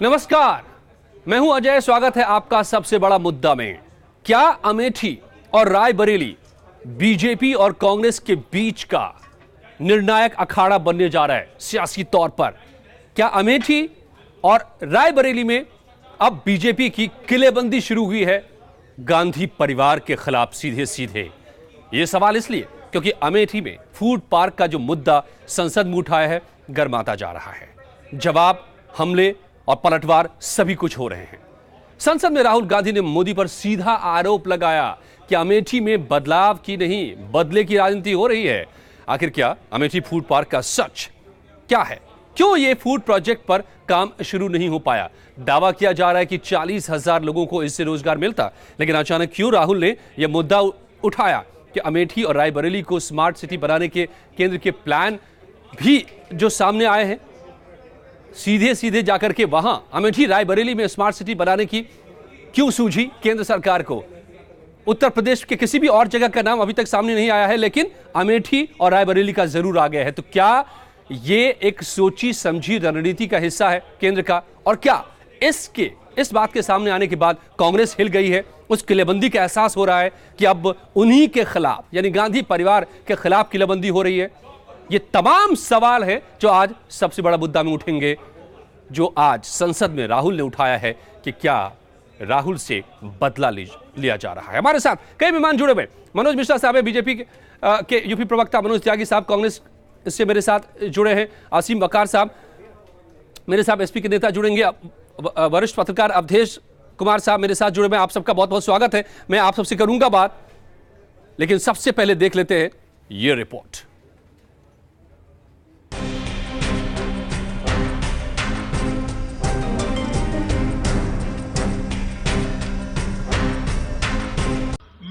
नमस्कार, मैं हूं अजय। स्वागत है आपका सबसे बड़ा मुद्दा में। क्या अमेठी और रायबरेली बीजेपी और कांग्रेस के बीच का निर्णायक अखाड़ा बनने जा रहा है सियासी तौर पर? क्या अमेठी और रायबरेली में अब बीजेपी की किलेबंदी शुरू हुई है गांधी परिवार के खिलाफ सीधे सीधे? यह सवाल इसलिए क्योंकि अमेठी में फूड पार्क का जो मुद्दा संसद में उठाया है गर्माता जा रहा है। जवाब, हमले और पलटवार सभी कुछ हो रहे हैं। संसद में राहुल गांधी ने मोदी पर सीधा आरोप लगाया कि अमेठी में बदलाव की नहीं बदले की राजनीति हो रही है। आखिर क्या अमेठी फूड पार्क का सच क्या है? क्यों यह फूड प्रोजेक्ट पर काम शुरू नहीं हो पाया? दावा किया जा रहा है कि 40,000 लोगों को इससे रोजगार मिलता, लेकिन अचानक क्यों राहुल ने यह मुद्दा उठाया कि अमेठी और रायबरेली को स्मार्ट सिटी बनाने के केंद्र के प्लान भी जो सामने आए हैं, सीधे सीधे जाकर के वहां अमेठी रायबरेली में स्मार्ट सिटी बनाने की क्यों सूझी केंद्र सरकार को? उत्तर प्रदेश के किसी भी और जगह का नाम अभी तक सामने नहीं आया है, लेकिन अमेठी और रायबरेली का जरूर आ गया है। तो क्या ये एक सोची समझी रणनीति का हिस्सा है केंद्र का? और क्या इस बात के सामने आने के बाद कांग्रेस हिल गई है? उस किलेबंदी का एहसास हो रहा है कि अब उन्हीं के खिलाफ यानी गांधी परिवार के खिलाफ किलेबंदी हो रही है? ये तमाम सवाल है जो आज सबसे बड़ा मुद्दा में उठेंगे, जो आज संसद में राहुल ने उठाया है कि क्या राहुल से बदला लिया जा रहा है। हमारे साथ कई मेहमान जुड़े हुए। मनोज मिश्रा साहब है, बीजेपी के यूपी प्रवक्ता। मनोज त्यागी साहब कांग्रेस से मेरे साथ जुड़े हैं। आसिम वकार साहब मेरे साथ एसपी के नेता जुड़ेंगे। वरिष्ठ पत्रकार अवधेश कुमार साहब मेरे साथ जुड़े हुए। आप सबका बहुत बहुत स्वागत है। मैं आप सबसे करूंगा बात, लेकिन सबसे पहले देख लेते हैं ये रिपोर्ट।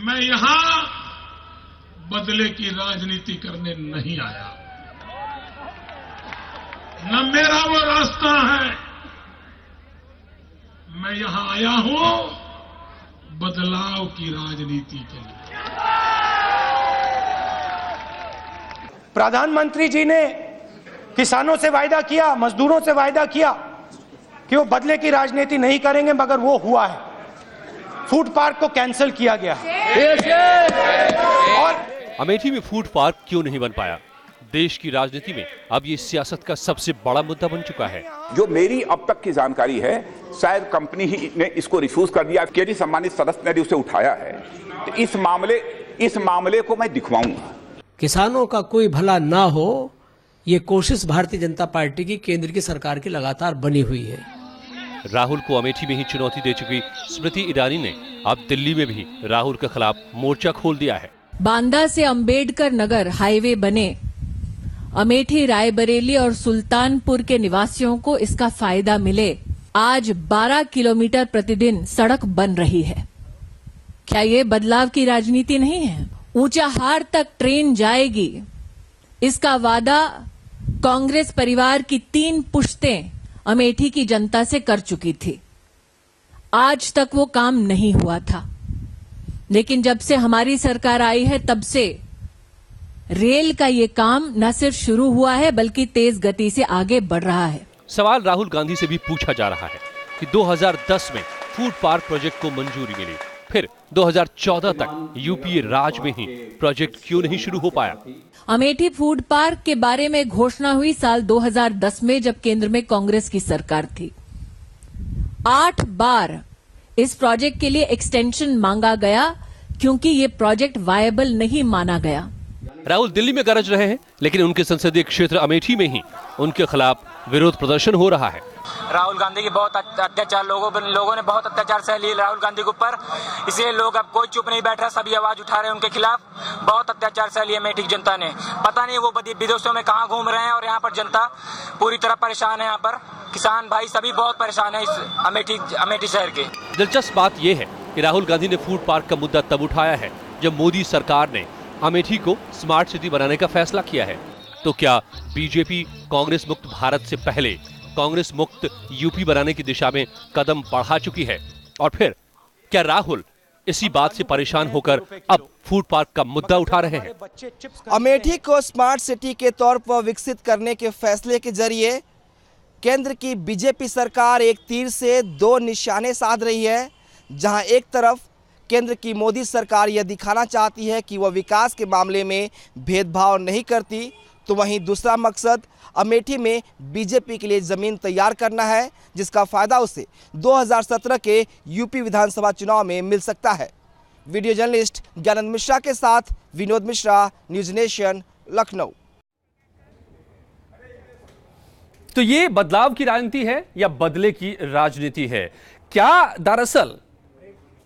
मैं यहां बदले की राजनीति करने नहीं आया, न मेरा वो रास्ता है। मैं यहां आया हूं बदलाव की राजनीति के लिए। प्रधानमंत्री जी ने किसानों से वायदा किया, मजदूरों से वायदा किया कि वो बदले की राजनीति नहीं करेंगे, मगर वो हुआ है। फूड पार्क को कैंसिल किया गया। और अमेठी में फूड पार्क क्यों नहीं बन पाया? देश की राजनीति में अब ये सियासत का सबसे बड़ा मुद्दा बन चुका है। जो मेरी अब तक की जानकारी है, शायद कंपनी ही ने इसको रिफ्यूज कर दिया। केंद्रीय सम्मानित सदस्य ने उसे उठाया है, तो इस मामले को मैं दिखवाऊंगा। किसानों का कोई भला ना हो, ये कोशिश भारतीय जनता पार्टी की केंद्र की सरकार की लगातार बनी हुई है। राहुल को अमेठी में ही चुनौती दे चुकी स्मृति ईरानी ने अब दिल्ली में भी राहुल के खिलाफ मोर्चा खोल दिया है। बांदा से अंबेडकर नगर हाईवे बने, अमेठी, रायबरेली और सुल्तानपुर के निवासियों को इसका फायदा मिले। आज 12 किलोमीटर प्रतिदिन सड़क बन रही है। क्या ये बदलाव की राजनीति नहीं है? ऊंचाहार तक ट्रेन जाएगी, इसका वादा कांग्रेस परिवार की 3 पुश्तें अमेठी की जनता से कर चुकी थी। आज तक वो काम नहीं हुआ था, लेकिन जब से हमारी सरकार आई है तब से रेल का ये काम न सिर्फ शुरू हुआ है बल्कि तेज गति से आगे बढ़ रहा है। सवाल राहुल गांधी से भी पूछा जा रहा है कि 2010 में फूड पार्क प्रोजेक्ट को मंजूरी मिली, फिर 2014 तक यूपीए राज में ही प्रोजेक्ट क्यों नहीं शुरू हो पाया? अमेठी फूड पार्क के बारे में घोषणा हुई साल 2010 में, जब केंद्र में कांग्रेस की सरकार थी। 8 बार इस प्रोजेक्ट के लिए एक्सटेंशन मांगा गया क्योंकि ये प्रोजेक्ट वायबल नहीं माना गया। राहुल दिल्ली में गरज रहे हैं, लेकिन उनके संसदीय क्षेत्र अमेठी में ही उनके खिलाफ विरोध प्रदर्शन हो रहा है। राहुल गांधी की बहुत अत्याचार, लोगों ने बहुत अत्याचार सह लिए राहुल गांधी के ऊपर, इसलिए लोग अब कोई चुप नहीं बैठ रहा, सभी आवाज उठा रहे हैं उनके खिलाफ। बहुत अत्याचार सह लिए अमेठी की जनता ने। पता नहीं वो विदेशों में कहाँ घूम रहे हैं, और यहाँ पर जनता पूरी तरह परेशान है। यहाँ पर किसान भाई सभी बहुत परेशान है इस अमेठी शहर के। दिलचस्प बात यह है कि राहुल गांधी ने फूड पार्क का मुद्दा तब उठाया है जब मोदी सरकार ने अमेठी को स्मार्ट सिटी बनाने का फैसला किया है। तो क्या बीजेपी कांग्रेस मुक्त भारत से पहले कांग्रेस मुक्त यूपी बनाने की दिशा में कदम बढ़ा चुकी है? और फिर क्या राहुल इसी बात से परेशान होकर अब फूड पार्क का मुद्दा उठा रहे हैं? अमेठी को स्मार्ट सिटी के तौर पर विकसित करने के फैसले के जरिए केंद्र की बीजेपी सरकार एक तीर से दो निशाने साध रही है। जहां एक तरफ केंद्र की मोदी सरकार यह दिखाना चाहती है कि वह विकास के मामले में भेदभाव नहीं करती, तो वहीं दूसरा मकसद अमेठी में बीजेपी के लिए ज़मीन तैयार करना है, जिसका फ़ायदा उसे 2017 के यूपी विधानसभा चुनाव में मिल सकता है। वीडियो जर्नलिस्ट ज्ञानंद मिश्रा के साथ विनोद मिश्रा, न्यूज़ नेशन, लखनऊ। तो ये बदलाव की राजनीति है या बदले की राजनीति है? क्या दरअसल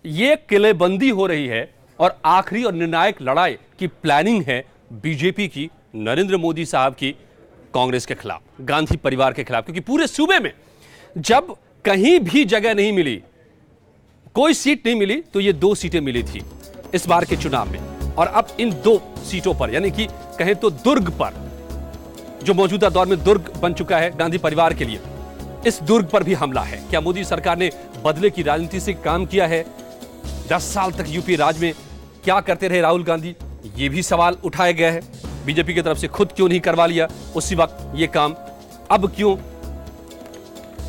ये किलेबंदी हो रही है और आखिरी और निर्णायक लड़ाई की प्लानिंग है बीजेपी की, नरेंद्र मोदी साहब की कांग्रेस के खिलाफ, गांधी परिवार के खिलाफ? क्योंकि पूरे सूबे में जब कहीं भी जगह नहीं मिली, कोई सीट नहीं मिली, तो ये 2 सीटें मिली थी इस बार के चुनाव में। और अब इन 2 सीटों पर, यानी कि कहें तो दुर्ग पर, जो मौजूदा दौर में दुर्ग बन चुका है गांधी परिवार के लिए, इस दुर्ग पर भी हमला है। क्या मोदी सरकार ने बदले की राजनीति से काम किया है? 10 साल तक यूपी राज में क्या करते रहे राहुल गांधी? ये भी सवाल उठाया गया है। बीजेपी की तरफ से खुद क्यों नहीं करवा लिया उसी वक्त ये काम, अब क्यों?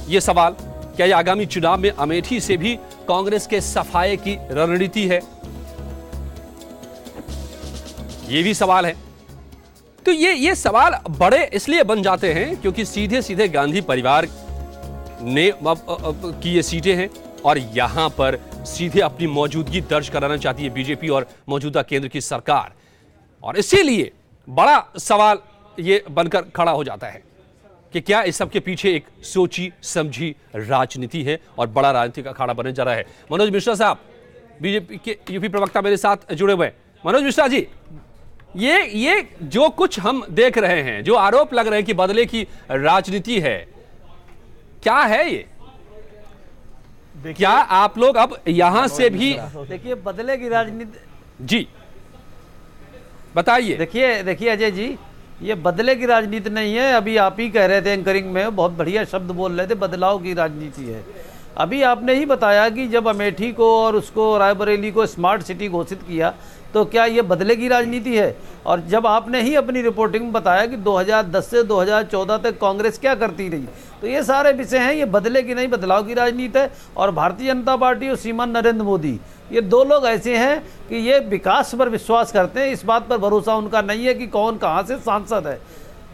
ये सवाल, क्या ये आगामी चुनाव में अमेठी से भी कांग्रेस के सफाये की रणनीति है? ये भी सवाल है। तो ये सवाल बड़े इसलिए बन जाते हैं क्योंकि सीधे सीधे गांधी परिवार ने की ये सीटें हैं और यहां पर सीधे अपनी मौजूदगी दर्ज कराना चाहती है बीजेपी और मौजूदा केंद्र की सरकार। और इसीलिए बड़ा सवाल ये बनकर खड़ा हो जाता है कि क्या इस सब के पीछे एक सोची समझी राजनीति है और बड़ा राजनीतिक अखाड़ा बनने जा रहा है। मनोज मिश्रा साहब, बीजेपी के यूपी प्रवक्ता मेरे साथ जुड़े हुए हैं। मनोज मिश्रा जी, ये जो कुछ हम देख रहे हैं, जो आरोप लग रहे हैं कि बदले की राजनीति है, क्या है ये? क्या आप लोग अब यहां से भी? देखिए, बदले की राजनीति जी बताइए। देखिए अजय जी, ये बदले की राजनीति नहीं है। अभी आप ही कह रहे थे एंकरिंग में, बहुत बढ़िया शब्द बोल रहे थे, बदलाव की राजनीति है। अभी आपने ही बताया कि जब अमेठी को और उसको रायबरेली को स्मार्ट सिटी घोषित किया, तो क्या ये बदले की राजनीति है? और जब आपने ही अपनी रिपोर्टिंग में बताया कि 2010 से 2014 तक कांग्रेस क्या करती रही, तो ये सारे विषय हैं, ये बदले की नहीं बदलाव की राजनीति है। और भारतीय जनता पार्टी और श्रीमान नरेंद्र मोदी, ये 2 लोग ऐसे हैं कि ये विकास पर विश्वास करते हैं। इस बात पर भरोसा उनका नहीं है कि कौन कहाँ से सांसद है।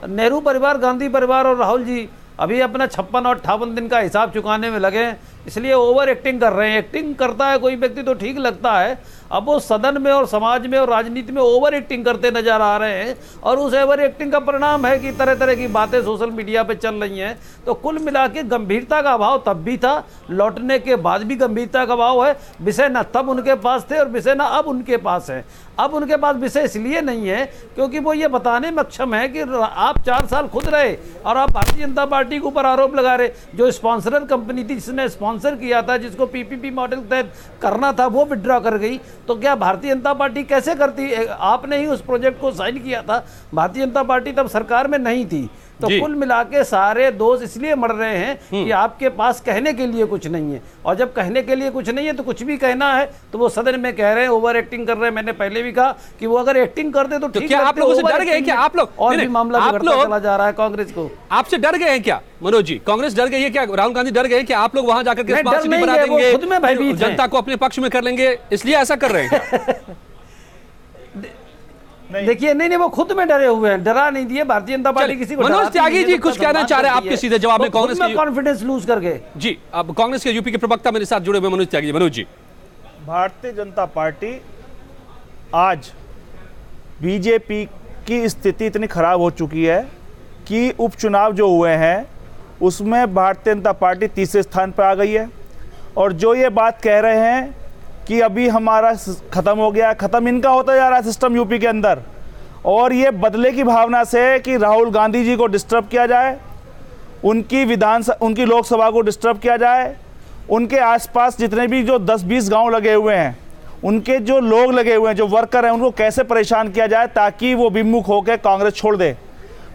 नेहरू परिवार, गांधी परिवार और राहुल जी अभी अपना 56 और 58 दिन का हिसाब चुकाने में लगे हैं, इसलिए ओवर एक्टिंग कर रहे हैं। एक्टिंग करता है कोई व्यक्ति तो ठीक लगता है, अब वो सदन में और समाज में और राजनीति में ओवर एक्टिंग करते नजर आ रहे हैं। और उस ओवर एक्टिंग का परिणाम है कि तरह तरह की बातें सोशल मीडिया पे चल रही हैं। तो कुल मिला के गंभीरता का अभाव तब भी था, लौटने के बाद भी गंभीरता का अभाव है। विषय न तब उनके पास थे और विषय न अब उनके पास है। अब उनके पास विषय इसलिए नहीं है क्योंकि वो ये बताने में अक्षम है कि आप 4 साल खुद रहे और आप भारतीय जनता पार्टी के ऊपर आरोप लगा रहे। जो स्पॉन्सरर कंपनी थी, जिसने स्पॉन्सर किया था, जिसको पीपीपी मॉडल के तहत करना था, वो विड्रॉ कर गई। तो क्या भारतीय जनता पार्टी कैसे करती? आपने ही उस प्रोजेक्ट को साइन किया था, भारतीय जनता पार्टी तब सरकार में नहीं थी। तो कुल मिला के सारे दोष इसलिए मर रहे हैं कि आपके पास कहने के लिए कुछ नहीं है। और जब कहने के लिए कुछ नहीं है तो कुछ भी कहना है तो वो सदन में कह रहे हैं, ओवर एक्टिंग कर रहे हैं। मैंने पहले भी कहा कि वो अगर एक्टिंग करते तो ठीक। क्या आप लोगों से डर गए? क्या आप लोग? और भी मामला बिगड़ता चला जा रहा है कांग्रेस को। आपसे डर गए हैं क्या मनोज जी? कांग्रेस डर गई है क्या? राहुल गांधी डर गए कि आप लोग वहां जाकर के स्मार्ट सिटी बना देंगे, खुद में भयभीत हैं, जनता को अपने पक्ष में कर लेंगे, इसलिए ऐसा कर रहे हैं? देखिए, नहीं, वो खुद में डरे हुए हैं, डरा नहीं दिए भारतीय जनता पार्टी किसी को। मनोज त्यागी जी कुछ कहना चाह रहे हैं आपके सीधे जवाब में? कांग्रेस में कॉन्फिडेंस लूज करके जी, अब कांग्रेस के यूपी के प्रवक्ता मेरे साथ जुड़े हुए मनोज त्यागी जी। मनोज जी, भारतीय जनता पार्टी आज बीजेपी की स्थिति इतनी खराब हो चुकी है कि उपचुनाव जो हुए हैं उसमें भारतीय जनता पार्टी तीसरे स्थान पर आ गई है। और जो ये बात कह रहे हैं कि अभी हमारा ख़त्म हो गया, ख़त्म इनका होता जा रहा है सिस्टम यूपी के अंदर। और ये बदले की भावना से कि राहुल गांधी जी को डिस्टर्ब किया जाए, उनकी लोकसभा को डिस्टर्ब किया जाए, उनके आसपास जितने भी जो 10-20 गांव लगे हुए हैं, उनके जो लोग लगे हुए हैं, जो वर्कर हैं, उनको कैसे परेशान किया जाए ताकि वो विमुख होकर कांग्रेस छोड़ दे।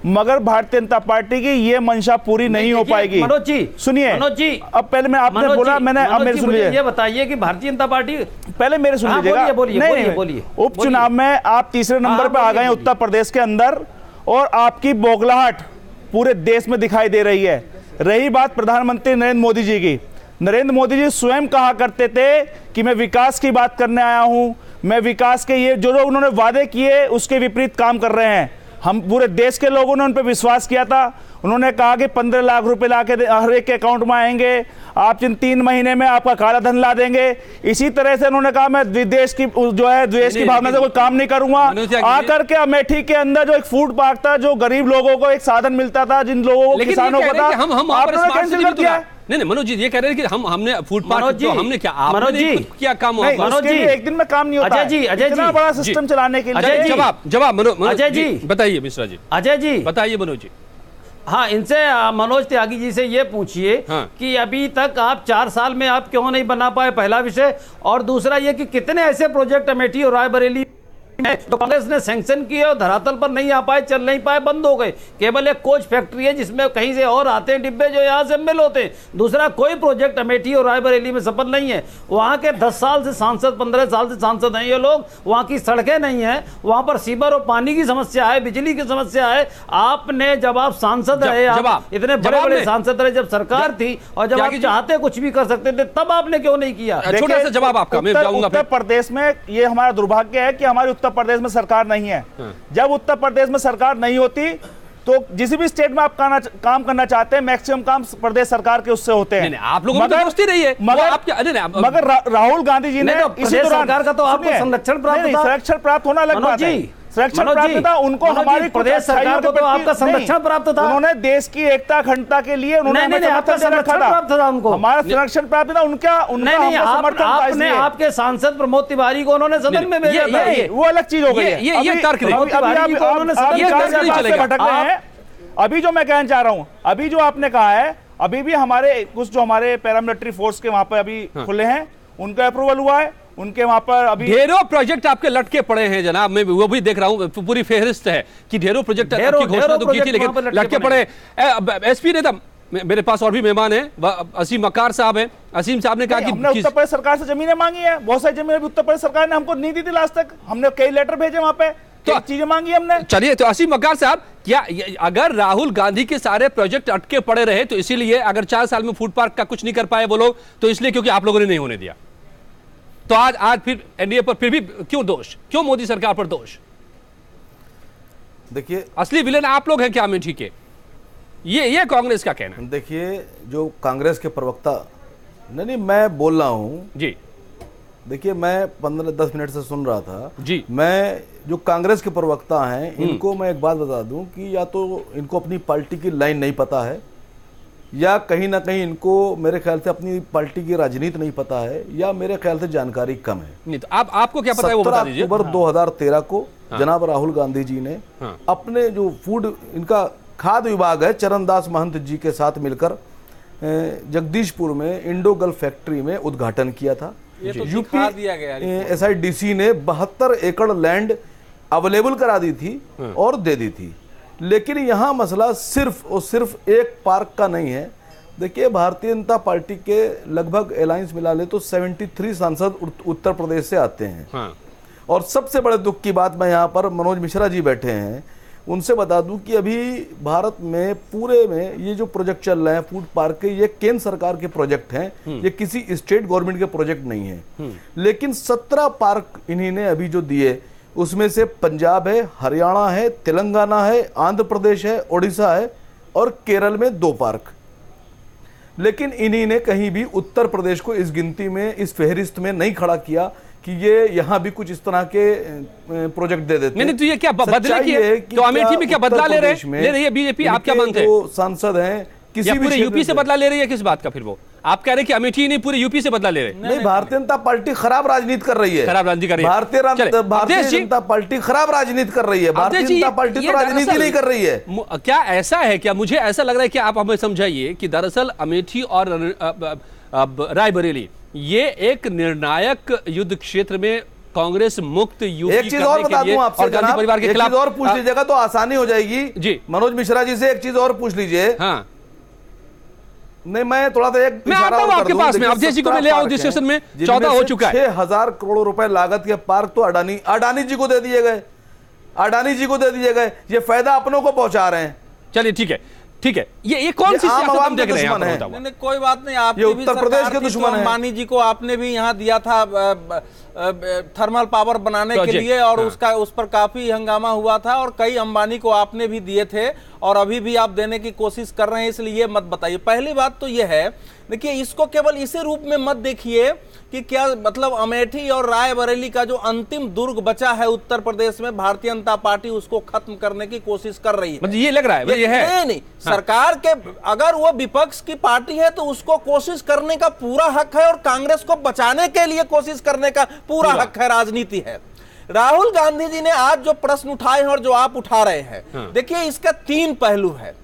मगर भारतीय जनता पार्टी की ये मंशा पूरी नहीं हो पाएगी। मनोज जी सुनिए, मनोज जी, अब पहले मैं आपने बोला, मैंने अब मेरे सुन लीजिए। ये बताइए कि भारतीय जनता पार्टी, पहले मेरे सुन लीजिएगा। बोलिए। उपचुनाव में आप तीसरे नंबर पे आ गए उत्तर प्रदेश के अंदर और आपकी बौखलाहट पूरे देश में दिखाई दे रही है। रही बात प्रधानमंत्री नरेंद्र मोदी जी की, नरेंद्र मोदी जी स्वयं कहा करते थे कि मैं विकास की बात करने आया हूं, मैं विकास के ये जो उन्होंने वादे किए उसके विपरीत काम कर रहे हैं। हम पूरे देश के लोगों ने उन पर विश्वास किया था। उन्होंने कहा कि 15 लाख रुपए लाके हर एक के अकाउंट में आएंगे, आप इन 3 महीने में आपका काला धन ला देंगे। इसी तरह से उन्होंने कहा मैं विदेश की जो है द्वेष की भावना से कोई काम नहीं करूंगा। आकर के अमेठी के अंदर जो एक फूड पार्क था, जो गरीब लोगों को एक साधन मिलता था, जिन लोगों को किसानों को था, आपने कैंसिल कर दिया। नहीं मनोज जी ये कह रहे हैं कि हमने फूड पार्क जो हमने क्या मनोज जी क्या काम हुआ? मनोज जी एक दिन में काम नहीं होता। अजय जी इतना बड़ा सिस्टम चलाने के लिए जवाब अजय जी बताइए। मिश्रा जी अजय जी बताइए। मनोज जी हाँ, इनसे मनोज त्यागी जी से ये पूछिए कि अभी तक आप 4 साल में आप क्यों नहीं बना पाए, पहला विषय। और दूसरा ये कि कितने ऐसे प्रोजेक्ट अमेठी और रायबरेली तो कांग्रेस ने सैंक्शन किए और धरातल पर नहीं आ पाए, चल नहीं पाए, बंद हो गए। केवल एक कोच फैक्ट्री है जिसमें कहीं से और आते हैं डिब्बे जो यहाँ से मिल होते हैं। दूसरा कोई प्रोजेक्ट अमेठी और रायबरेली में सफल नहीं है। वहाँ के 10 साल से सांसद, 15 साल से सांसद हैं ये लोग। वहाँ की सड़कें नहीं है, वहाँ पर सीवर और पानी की समस्या है, बिजली की समस्या है। आपने जब आप सांसद रहे, आप इतने बड़े बड़े सांसद रहे, जब सरकार थी और जब आप चाहते कुछ भी कर सकते थे, तब आपने क्यों नहीं किया? छोटा सा जवाब आपका, मैं जाऊंगा। उत्तर प्रदेश में ये हमारा दुर्भाग्य है कि हमारी उत्तर प्रदेश में सरकार नहीं है। जब उत्तर प्रदेश में सरकार नहीं होती तो जिस भी स्टेट में आप काम करना चाहते हैं, मैक्सिमम काम प्रदेश सरकार के उससे होते हैं। नहीं, आप लोगों की दोस्ती रही है। मगर राहुल गांधी जी ने इसी दौरान सरकार का तो आपको संरक्षण प्राप्त था। संरक्षण प्राप्त होना अलग बात है। संरक्षण प्राप्त था उनको, हमारी प्रदेश सरकार को तो आपका संरक्षण प्राप्त था। उन्होंने देश की एकता अखंडता के लिए उन्होंने संरक्षण प्राप्त था उनको। हमारा संरक्षण प्राप्त था, उनका आपने आपके सांसद प्रमोद तिवारी को उन्होंने सदन में भेजा था। वो अलग चीज हो गई है। ये तर्क भटक रहे हैं। अभी जो मैं कहना चाह रहा हूं, अभी जो आपने कहा है, अभी भी हमारे कुछ जो हमारे पैरामिलिट्री फोर्स के वहां पर अभी खुले हैं, उनका अप्रूवल हुआ है। उनके वहां पर अभी ढेरों प्रोजेक्ट आपके लटके पड़े हैं जनाब। मैं वो भी देख रहा हूं, पूरी फेहरिस्त है कि ढेरों प्रोजेक्ट की घोषणा तो की थी लेकिन लटके पड़े। एसपी ने तब, मेरे पास और भी मेहमान हैं, असीम मक्कार साहब हैं। असीम साहब ने कहा कि हमने उत्तर प्रदेश सरकार से जमीनें मांगी है, बहुत सारी जमीनें उत्तर प्रदेश सरकार ने हमको नहीं दी थी लास्ट तक। हमने कई लेटर भेजे वहां पे, तो चीजें मांगी हमने। चलिए, तो असीम मक्कार साहब, क्या अगर राहुल गांधी के सारे प्रोजेक्ट अटके पड़े रहे तो इसीलिए अगर 4 साल में फूड पार्क का कुछ नहीं कर पाए वो लोग, तो इसलिए क्योंकि आप लोगों ने नहीं होने दिया, तो आज फिर एनडीए पर फिर भी क्यों दोष, क्यों मोदी सरकार पर दोष? देखिए, असली विलेन आप लोग हैं क्या अमेठी के? ये कांग्रेस का कहना है। देखिए, जो कांग्रेस के प्रवक्ता, नहीं मैं बोल रहा हूं जी। देखिए, मैं 15-10 मिनट से सुन रहा था जी। मैं जो कांग्रेस के प्रवक्ता हैं इनको मैं एक बात बता दूं कि या तो इनको अपनी पार्टी की लाइन नहीं पता है, या कहीं ना कहीं इनको मेरे ख्याल से अपनी पार्टी की राजनीति नहीं पता है, या मेरे ख्याल से जानकारी कम है। नहीं तो आपको क्या पता है वो बता दीजिए। 17 अक्टूबर 2013 को जनाब राहुल गांधी जी ने अपने जो फूड, इनका खाद्य विभाग है, चरणदास महंत जी के साथ मिलकर जगदीशपुर में इंडो गल्फ फैक्ट्री में उद्घाटन किया था। यूपी SIDC ने 72 एकड़ लैंड अवेलेबल करा दी थी और दे दी थी। लेकिन यहाँ मसला सिर्फ और सिर्फ एक पार्क का नहीं है। देखिए, भारतीय जनता पार्टी के लगभग अलायंस मिला ले तो 73 सांसद उत्तर प्रदेश से आते हैं। और सबसे बड़े दुख की बात, मैं यहाँ पर मनोज मिश्रा जी बैठे हैं, उनसे बता दूं कि अभी भारत में पूरे में ये जो प्रोजेक्ट चल रहे हैं फूड पार्क के, ये केंद्र सरकार के प्रोजेक्ट हैं, ये किसी स्टेट गवर्नमेंट के प्रोजेक्ट नहीं है। लेकिन 17 पार्क इन्हीं अभी जो दिए, उसमें से पंजाब है, हरियाणा है, तेलंगाना है, आंध्र प्रदेश है, ओडिशा है और केरल में 2 पार्क। लेकिन इन्हीं ने कहीं भी उत्तर प्रदेश को इस गिनती में, इस फहरिस्त में नहीं खड़ा किया कि ये यहां भी कुछ इस तरह के प्रोजेक्ट दे देते हैं। नहीं तो ये क्या बदले की है? तो अमेठी में क्या बदला ले रही है बीजेपी? आप क्या मानते हैं? सांसद हैं किसी भी पूरे यूपी से बदला ले रही है? किस बात का फिर वो आप कह रहे हैं कि अमेठी नहीं पूरे यूपी से बदला ले रहे? नहीं, भारतीय जनता पार्टी खराब राजनीति कर रही है। खराब राजनीति कर रही है। भारतीय जनता पार्टी खराब राजनीति कर रही है। भारतीय जनता पार्टी तो राजनीति नहीं कर रही है। क्या ऐसा है? क्या मुझे ऐसा लग रहा है कि आप हमें समझाइए कि दरअसल अमेठी और रायबरेली ये एक निर्णायक युद्ध क्षेत्र में कांग्रेस मुक्त यूपी एक चीज और बता दूं आपसे, और गांधी परिवार के खिलाफ और पूछ लीजिएगा तो आसानी हो जाएगी जी। मनोज मिश्रा जी से एक चीज और पूछ लीजिए। हाँ, नहीं, मैं थोड़ा सा एक मैं आता हूं आपके पास में। अवधेश जी को मैं ले आऊं डिस्कशन में। 14 हो चुका है। 6000 करोड़ रुपए लागत के पार्क तो अडानी जी को दे दिए गए। अडानी जी को दे दिए गए। ये फायदा अपनों को पहुंचा रहे हैं। चलिए ठीक है, ठीक है, ये कौन सी सियासत हम देख रहे हैं? नहीं, कोई बात नहीं, आप ये उत्तर प्रदेश के दुश्मन है। अंबानी जी को आपने भी यहाँ दिया था थर्मल पावर बनाने के लिए, और उसका उस पर काफी हंगामा हुआ था, और कई अंबानी को आपने भी दिए थे, और अभी भी आप देने की कोशिश कर रहे हैं, इसलिए मत बताइए। पहली बात तो यह है, देखिए, इसको केवल इसी रूप में मत देखिए कि क्या मतलब अमेठी और रायबरेली का जो अंतिम दुर्ग बचा है उत्तर प्रदेश में, भारतीय जनता पार्टी उसको खत्म करने की कोशिश कर रही है। मतलब ये लग रहा है, ये है नहीं, सरकार के अगर वो विपक्ष की पार्टी है तो उसको कोशिश करने का पूरा हक है, और कांग्रेस को बचाने के लिए कोशिश करने का पूरा हक है, राजनीति है। राहुल गांधी जी ने आज जो प्रश्न उठाए हैं और जो आप उठा रहे हैं, देखिए, इसका 3 पहलू है।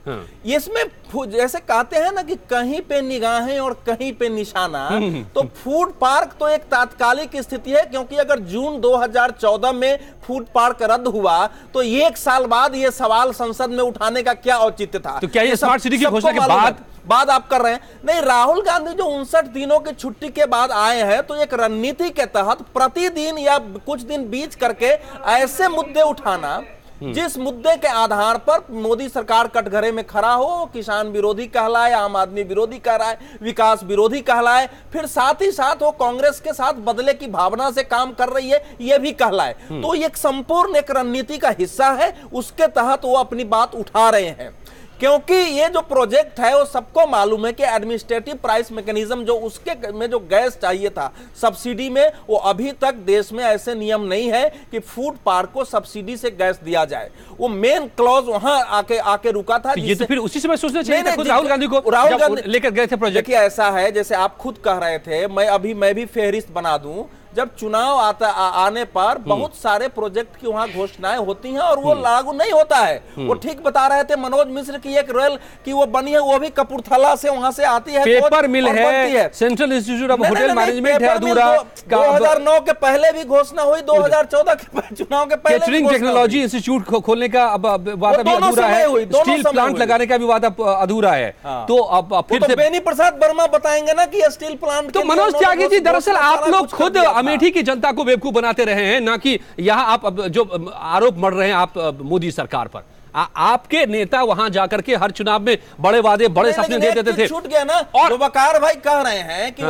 इसमें जैसे कहते हैं ना कि कहीं पे निगाहें और कहीं पे निशाना, तो फूड पार्क तो एक तात्कालिक स्थिति है, क्योंकि अगर जून 2014 में फूड पार्क रद्द हुआ तो 1 साल बाद ये सवाल संसद में उठाने का क्या औचित्य था? तो क्या ये स्मार्ट सिटी की घोषणा के बाद आप कर रहे हैं? नहीं, राहुल गांधी जो 59 दिनों की छुट्टी के बाद आए हैं, तो एक रणनीति के तहत प्रतिदिन या कुछ दिन बीच करके ऐसे मुद्दे उठाना जिस मुद्दे के आधार पर मोदी सरकार कटघरे में खड़ा हो, किसान विरोधी कहलाए, आम आदमी विरोधी कहलाए, विकास विरोधी कहलाए, फिर साथ ही साथ वो कांग्रेस के साथ बदले की भावना से काम कर रही है, ये भी कहलाए। तो ये एक संपूर्ण एक रणनीति का हिस्सा है, उसके तहत वो अपनी बात उठा रहे हैं। क्योंकि ये जो प्रोजेक्ट है वो सबको मालूम है कि एडमिनिस्ट्रेटिव प्राइस मैकेनिज्म जो उसके में जो गैस चाहिए था सब्सिडी में, वो अभी तक देश में ऐसे नियम नहीं है कि फूड पार्क को सब्सिडी से गैस दिया जाए। वो मेन क्लॉज वहां आके रुका था। ये तो फिर उसी समय सोचना चाहिए था खुद राहुल गांधी को, राहुल गांधी लेकर गए थे प्रोजेक्ट। देखिए, ऐसा है जैसे आप खुद कह रहे थे, मैं भी फेहरिस्त बना दूं, जब चुनाव आने पर बहुत सारे प्रोजेक्ट की वहां घोषणाएं होती हैं और वो लागू नहीं होता है। वो ठीक बता रहे थे मनोज मिश्र की एक रेल की वो बनी है, वो भी कपूरथला से वहां से आती है, पेपर मिल है, central institute of hotel management है अधूरा। 2009 के पहले भी घोषणा हुई, 2014 के चुनाव के पहले कैटरिंग टेक्नोलॉजी इंस्टीट्यूट खोलने का वादा भी अधूरा है, स्टील प्लांट लगाने का भी वादा अधूरा है। तो अब फिर से बेनी प्रसाद वर्मा बताएंगे ना कि स्टील प्लांट। तो मनोज त्यागी जी, दरअसल आप लोग खुद अमेठी की जनता को बेवकूफ बनाते रहे हैं, ना कि यहां आप जो आरोप मढ़ रहे हैं आप मोदी सरकार पर। आपके नेता वहां जाकर के हर चुनाव में बड़े वादे, बड़े सपने दे देते थे। छूट गया ना। और वकार भाई कह रहे हैं कि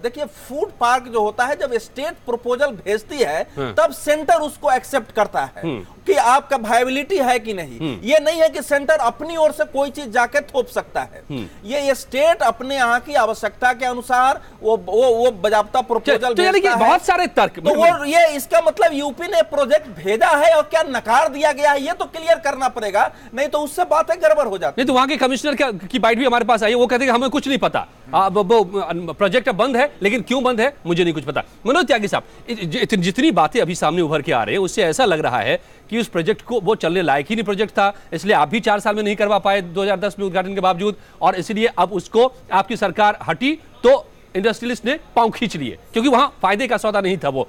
देखिए, फूड पार्क जो होता है, जब स्टेट प्रपोजल भेजती है तब सेंटर उसको एक्सेप्ट करता है कि आपका वायबिलिटी है कि नहीं। ये नहीं है कि सेंटर अपनी ओर से कोई चीज जाके थोप सकता है। ये स्टेट अपने यहाँ की आवश्यकता के अनुसार वो बजाबता प्रपोजल भेजता है। बहुत सारे तर्क, तो वो ये इसका मतलब यूपी ने प्रोजेक्ट भेजा है और क्या नकार दिया गया है, ये तो क्लियर करना पड़ेगा, नहीं तो उससे बातें गड़बड़ हो जाती। नहीं तो वहां के कमिश्नर की बाइट भी हमारे पास आई, वो कहते हैं कि हमें कुछ नहीं पता, प्रोजेक्ट अब बंद है, लेकिन क्यों बंद है मुझे नहीं कुछ पता। मनोज त्यागी साहब, जितनी बातें अभी सामने उभर के आ रही है उससे ऐसा लग रहा है कि उस प्रोजेक्ट को वो चलने लायक ही नहीं प्रोजेक्ट था, इसलिए आप भी 4 साल में नहीं करवा पाए 2010 में उद्घाटन के बावजूद, और इसलिए अब उसको आपकी सरकार हटी तो इंडस्ट्रियलिस्ट ने पांव खींच लिए, क्योंकि वहां फायदे का सौदा नहीं था वो।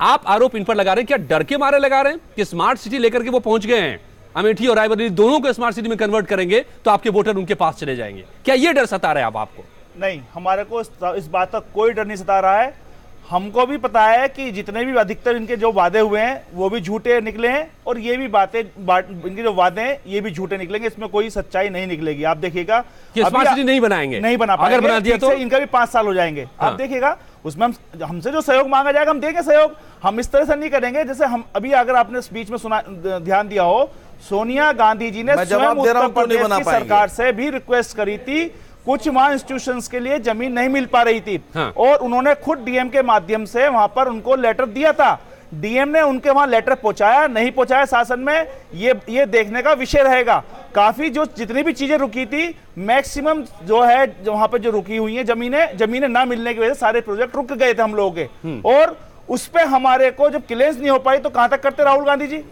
आप आरोप इन पर लगा रहे हैं, क्या डर के मारे लगा रहे हैं कि स्मार्ट सिटी लेकर के वो पहुंच गए हैं, अमेठी और रायबरेली दोनों को स्मार्ट सिटी में कन्वर्ट करेंगे तो आपके वोटर उनके पास चले जाएंगे? क्या ये डर सता रहा है आपको? नहीं, हमारे को इस बात का कोई डर नहीं सता रहा है। हमको भी पता है कि जितने भी अधिकतर इनके जो वादे हुए हैं वो भी झूठे निकले हैं, और ये भी इनके जो वादे हैं ये भी झूठे निकलेंगे, इसमें कोई सच्चाई नहीं निकलेगी। आप देखिएगा, स्मार्ट सिटी नहीं बनाएंगे, नहीं बना पाएंगे, अगर बना दिया तो इनका भी 5 साल हो जाएंगे। आप देखिएगा, उसमें हमसे जो सहयोग मांगा जाएगा हम देंगे सहयोग। हम इस तरह से नहीं करेंगे जैसे हम अभी, अगर आपने स्पीच में सुना, ध्यान दिया हो, सोनिया गांधी जी ने स्वयं उत्तर प्रदेश की सरकार से भी रिक्वेस्ट करी थी, कुछ वहां इंस्टीट्यूशंस के लिए जमीन नहीं मिल पा रही थी, और उन्होंने खुद डीएम के माध्यम से वहां पर उनको लेटर दिया था। डीएम ने उनके वहां लेटर पहुंचाया, नहीं पहुंचाया शासन में, ये देखने का विषय रहेगा। काफी जो जितनी भी चीजें रुकी थी, मैक्सिमम जो है वहां पर जो रुकी हुई है जमीनें ना मिलने की वजह से सारे प्रोजेक्ट रुक गए थे हम लोगों के, और उस पर हमारे को जब क्लियरेंस नहीं हो पाई तो कहां तक करते राहुल गांधी जी?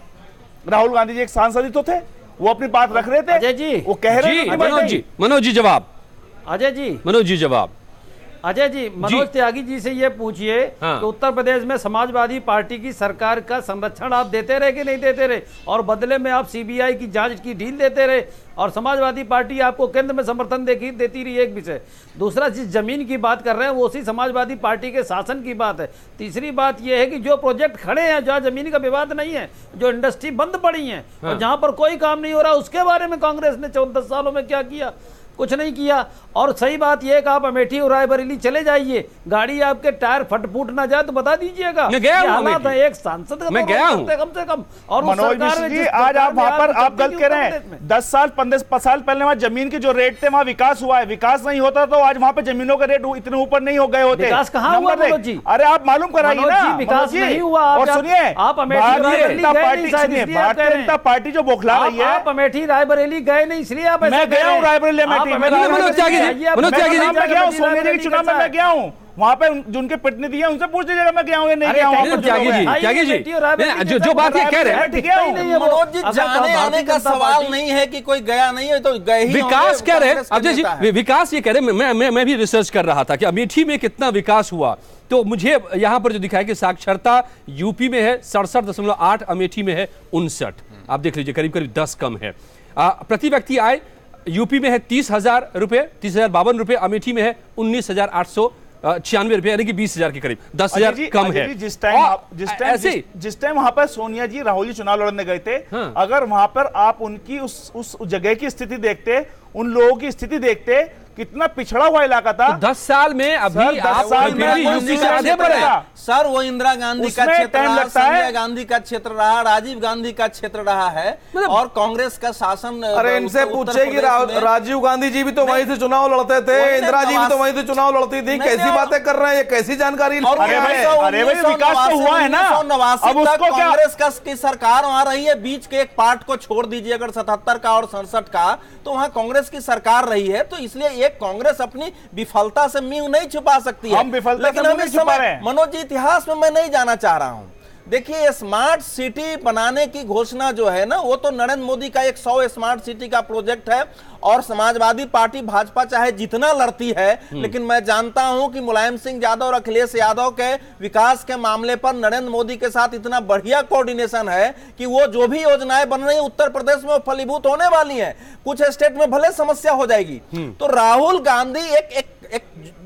राहुल गांधी जी एक सांसद ही तो थे, वो अपनी बात रख रहे थे। अजय जी, वो कह रहे थे। मनोज जी जवाब। अजय जी, मनोज जी जवाब। अजय जी, मनोज त्यागी जी से ये पूछिए कि उत्तर प्रदेश में समाजवादी पार्टी की सरकार का संरक्षण आप देते रहे कि नहीं देते रहे, और बदले में आप सीबीआई की जांच की ढील देते रहे, और समाजवादी पार्टी आपको केंद्र में समर्थन देती रही। एक विषय। दूसरा, जिस जमीन की बात कर रहे हैं वो उसी समाजवादी पार्टी के शासन की बात है। तीसरी बात यह है कि जो प्रोजेक्ट खड़े हैं, जहाँ जमीन का विवाद नहीं है, जो इंडस्ट्री बंद पड़ी है और जहां पर कोई काम नहीं हो रहा, उसके बारे में कांग्रेस ने 14 सालों में क्या किया? कुछ नहीं किया। और सही बात यह है कि आप अमेठी और रायबरेली चले जाइए, गाड़ी आपके टायर फट फूट ना जाए तो बता दीजिएगा। मैं गया हूं, एक सांसद मैं गया हूं कम से कम। और मनोज मिश्र जी, आज आप वहां पर आप गलत कह रहे हैं। 10 साल 15 साल पहले वहां जमीन के जो रेट थे वहां विकास हुआ है। विकास नहीं होता तो आज वहां पर जमीनों के रेट इतने ऊपर नहीं हो गए होते। विकास कहां हुआ मनोज जी? अरे आप मालूम कराइए ना। विकास नहीं हुआ। और सुनिए, आप भारतीय जनता पार्टी जो बौखला रही है, आप अमेठी रायबरेली गए नहीं, इसलिए आप मैं गया हूं रायबरेली अमेठी। सोनिया जी के चुनाव में मैं गया हूँ, वहां पे जिनके प्रतिनिधि हैं उनसे पूछ लीजिएगा मैं गया हूँ या नहीं गया हूँ। त्यागी जी जो बात ये कह रहे हैं, मनोज जी, जाने आने का सवाल नहीं है कि कोई गया नहीं है तो गए ही। विकास कह रहे हैं अजय जी, विकास ये कह रहे हैं। मैं भी रिसर्च कर रहा था कि अमेठी में कितना विकास हुआ, तो मुझे यहां पर जो दिखाया कि साक्षरता यूपी में है 67.8, अमेठी में है 59। आप देख लीजिए, करीब करीब 10 कम है। प्रति व्यक्ति आय यूपी में है 30,000 रुपए, 30,052 रुपए, अमेठी में है 19,896 रुपए, यानी कि 20,000 के करीब, 10,000 कम है। जिस टाइम वहां पर सोनिया जी राहुल जी चुनाव लड़ने गए थे, अगर वहां पर आप उनकी उस जगह की स्थिति देखते, उन लोगों की स्थिति देखते, कितना पिछड़ा हुआ इलाका था। तो 10 साल में अभी 10 साल में यूपी से आगे बढ़े सर। वो इंदिरा गांधी का क्षेत्र रहा, सोनिया गांधी का क्षेत्र रहा, राजीव गांधी का क्षेत्र रहा है, और कांग्रेस का शासन। अरे इनसे पूछे कि राजीव गांधी जी भी तो वहीं से चुनाव लड़ते थे, इंदिरा जी भी तो वहीं से चुनाव लड़ती थी। कैसी बातें कर रहे हैं, ये कैसी जानकारी? अरे भाई विकास तो हुआ है ना। 1989 तक कांग्रेस की सरकार वहां रही है। बीच के एक पार्ट को छोड़ दीजिए, अगर 77 का और 67 का, तो वहां कांग्रेस की सरकार रही है। तो इसलिए कांग्रेस अपनी विफलता से मुंह नहीं छुपा सकती है। हम विफलता से नहीं छुपा रहे हैं। मनोज जी, इतिहास में मैं नहीं जाना चाह रहा हूं। देखिए, स्मार्ट सिटी बनाने की घोषणा जो है ना, वो तो नरेंद्र मोदी का एक 100 स्मार्ट सिटी का प्रोजेक्ट है। और समाजवादी पार्टी भाजपा चाहे जितना लड़ती है, लेकिन मैं जानता हूं कि मुलायम सिंह यादव और अखिलेश यादव के विकास के मामले पर नरेंद्र मोदी के साथ इतना बढ़िया कोऑर्डिनेशन है कि वो जो भी योजनाएं बन रही है उत्तर प्रदेश में वो फलीभूत होने वाली हैं। कुछ स्टेट में भले समस्या हो जाएगी। तो राहुल गांधी एक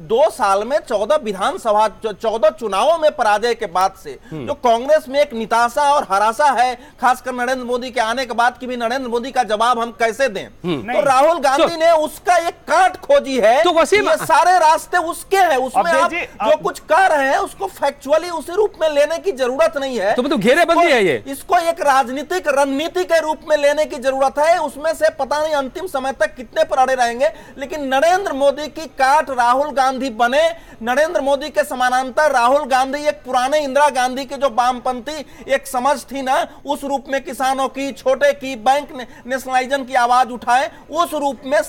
2 साल में 14 विधानसभा 14 चुनावों में पराजय के बाद से जो कांग्रेस में एक निताशा और हरासा है, खासकर नरेंद्र मोदी के आने के बाद कि भी नरेंद्र मोदी का जवाब हम कैसे दें, तो राहुल गांधी ने उसका एक काट खोजी है। तो वसीम, ये सारे रास्ते उसके हैं, उसमें आप जो कुछ कर रहे हैं उसको फैक्चुअली उसी रूप में लेने की जरूरत नहीं है। तो घेरेबंदी है ये, इसको एक राजनीतिक रणनीति के रूप में लेने की जरूरत है। उसमें से पता नहीं अंतिम समय तक कितने पर अड़े रहेंगे, लेकिन नरेंद्र मोदी की काट राहुल गांधी बने। नरेंद्र मोदी के समानांतर राहुल गांधी एक पुराने इंदिरा गांधी के जो वामपंथी एक समझ थी ना, उस रूप में किसानों की, छोटे की, बैंक नेशनलाइजेशन की आवाज उठाए, उस रूप में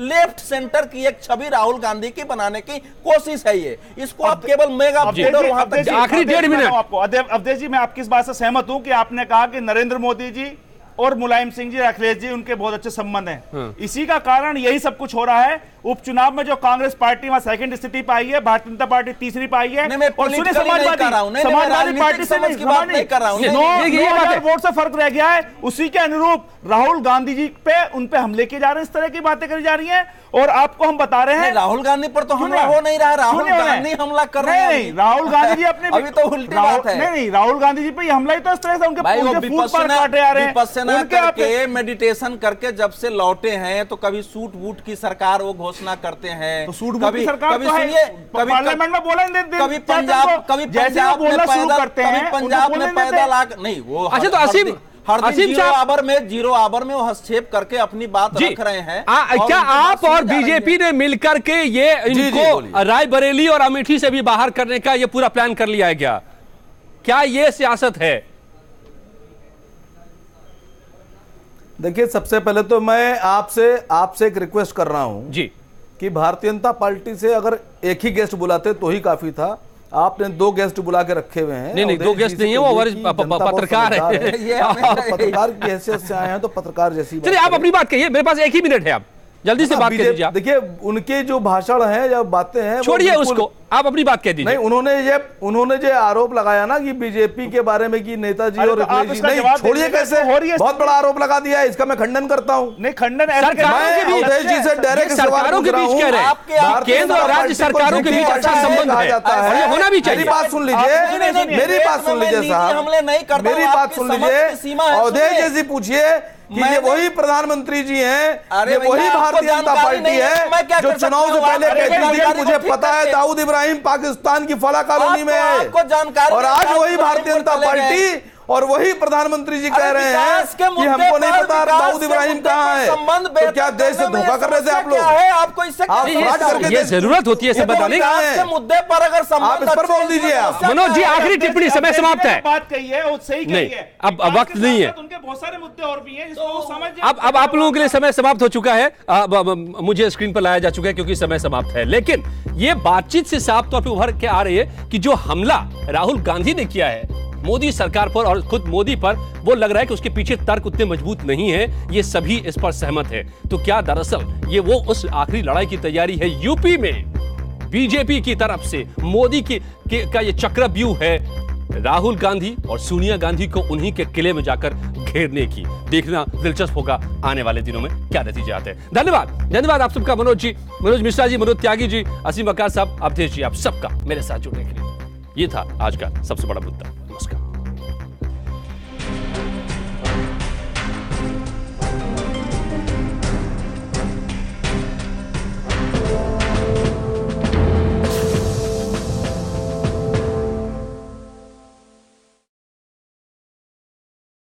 लेफ्ट सेंटर की एक छवि राहुल गांधी की बनाने की कोशिश है। ये इसको आप केवल मेगा वहां तक। आखिरी 1.5 मिनट आपको अवधेश जी, मैं आपकी इस बात से सहमत हूं कि आपने कहा कि नरेंद्र मोदी जी और मुलायम सिंह जी, अखिलेश जी, उनके बहुत अच्छे संबंध हैं। इसी का कारण यही सब कुछ हो रहा है। उपचुनाव में जो कांग्रेस पार्टी वहां सेकंड स्थिति पाई है, भारतीय जनता पार्टी तीसरी पाई है, और सुनिए समाजवादी पार्टी से वोट से फर्क रह गया है। उसी के अनुरूप राहुल गांधी जी पे उन पे हमले किए जा रहे हैं, इस तरह की बातें करी जा रही हैं। और आपको हम बता रहे हैं राहुल गांधी पर तो हमला हो नहीं रहा, राहुल गांधी हमला कर रहे हैं। राहुल गांधी जी अपने अभी तो उल्टी बात है। नहीं, राहुल गांधी जी पे हमला ही तो इस तरह से उनके फूट पर काटे आ रहे हैं। विपश्यना करके, मेडिटेशन करके जब से लौटे हैं, तो कभी सूट बूट की सरकार वो घोषणा करते हैं, तो सूट बूट की सरकार तो है, पार्लियामेंट में बोला कभी पंजाब में पैदल नहीं वो। अच्छा, तो असीम जीरो आवर में वो हस्तक्षेप करके अपनी बात रख रहे हैं। क्या आप और बीजेपी ने मिलकर के ये इनको रायबरेली और अमेठी से भी बाहर करने का ये पूरा प्लान कर लिया है क्या ये सियासत है? देखिए, सबसे पहले तो मैं आपसे एक रिक्वेस्ट कर रहा हूं जी कि भारतीय जनता पार्टी से अगर एक ही गेस्ट बुलाते तो ही काफी था। आपने 2 गेस्ट बुला के रखे हुए हैं। नहीं, 2 गेस्ट नहीं है, वो पत्रकार है। पत्रकार की हैसियत से आए हैं तो पत्रकार जैसी। चलिए, आप अपनी बात कहिए, मेरे पास 1 ही मिनट है। आप जल्दी से बात कर दीजिए आप। देखिए उनके जो भाषण हैं या बातें हैं, छोड़िए उसको, आप अपनी बात कह दीजिए। नहीं, उन्होंने जो आरोप लगाया ना कि बीजेपी के बारे में कि नेताजी और अखिलेश जी, नहीं छोड़िए, कैसे बहुत बड़ा आरोप लगा दिया है, इसका मैं खंडन करता हूं। नहीं, खंडन अवधेश जी से डायरेक्ट सरकारों के बीच कह रहे हैं, केंद्र और राज्य सरकारों के बीच अच्छा संबंध है और ये होना भी चाहिए। मेरी बात सुन लीजिए, मेरी बात सुन लीजिए साहब, मेरी बात सुन लीजिए। अवधेश जी पूछिए कि ये वही प्रधानमंत्री जी हैं, ये वही भारतीय जनता पार्टी है जो चुनाव से पहले कहती थी मुझे पता है दाऊद इब्राहिम पाकिस्तान की फला कॉलोनी में है, और आज वही भारतीय जनता पार्टी और वही प्रधानमंत्री जी कह रहे हैं कि हमको नहीं पता दाऊद इब्राहिम कहाँ है। तो क्या देश से धोखा कर रहे थे आप लोग? आपको इससे ये जरूरत होती है बताने की मुद्दे पर अगर आप इस पर बोल दीजिए। आप मनोज जी आखिरी टिप्पणी, समय समाप्त है। बात कही है वो सही कही है, अब वक्त नहीं है, उनके बहुत सारे मुद्दे और भी हैं जिसको समझ। अब आप लोगों के लिए समय समाप्त हो चुका है, मुझे स्क्रीन पर लाया जा चुका है क्योंकि समय समाप्त है। लेकिन ये बातचीत से साफ तौर पर उभर के आ रही है कि जो हमला राहुल गांधी ने किया है मोदी सरकार पर और खुद मोदी पर, वो लग रहा है कि उसके पीछे तर्क उतने मजबूत नहीं है, ये सभी इस पर सहमत है। तो क्या दरअसल ये वो उस आखिरी लड़ाई की तैयारी है यूपी में बीजेपी की तरफ से मोदी का ये चक्रव्यूह है राहुल गांधी और सोनिया गांधी को उन्हीं के किले में जाकर घेरने की? देखना दिलचस्प होगा आने वाले दिनों में क्या नतीजे आते हैं। धन्यवाद आप सबका, मनोज जी, मनोज मिश्रा जी, मनोज त्यागी जी, असीम वकार साहब, अवधेश जी, आप सबका मेरे साथ जुड़ने के लिए। ये था आज का सबसे बड़ा मुद्दा। नमस्कार।